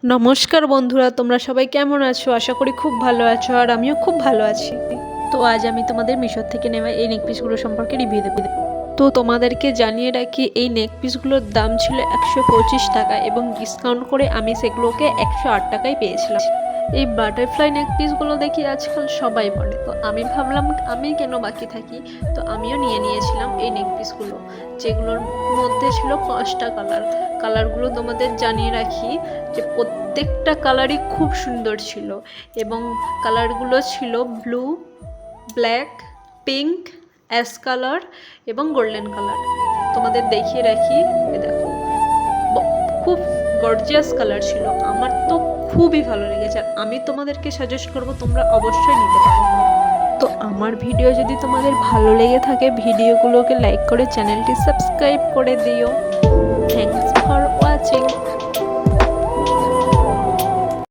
নমস্কার বন্ধুরা, তোমরা সবাই কেমন আছো? আশা করি খুব ভালো আছো, আর আমিও খুব ভালো আছি। তো আজ আমি তোমাদের মিশর থেকে নেওয়া এই নেক পিসগুলো সম্পর্কে রিভিউ দেবো। তো তোমাদেরকে জানিয়ে রাখি, এই নেক পিসগুলোর দাম ছিল 125 টাকা এবং ডিসকাউন্ট করে আমি সেগুলোকে 108 টাকায় পেয়েছিলাম। এই বাটারফ্লাই নেক পিসগুলো দেখি আজকাল সবাই পরে, তো আমি ভাবলাম আমি কেন বাকি থাকি। তো আমিও নিয়েছিলাম এই নেক পিসগুলো, যেগুলোর মধ্যে ছিল 5টা কালারগুলো তোমাদের জানিয়ে রাখি যে প্রত্যেকটা কালারই খুব সুন্দর ছিল এবং কালারগুলো ছিল blue, black, pink, ash colour এবং গোল্ডেন কালার। তোমাদের দেখিয়ে রাখি, দেখো খুব গর্জিয়াস কালার ছিল। আমার তো খুবই ভালো লেগেছে, আর আমি তোমাদেরকে সাজেস্ট করব তোমরা অবশ্যই নিতে পারো। তো আমার ভিডিও যদি তোমাদের ভালো লেগে থাকে, ভিডিওগুলোকে লাইক করে চ্যানেলটি সাবস্ক্রাইব করে দিও। Thanks for watching.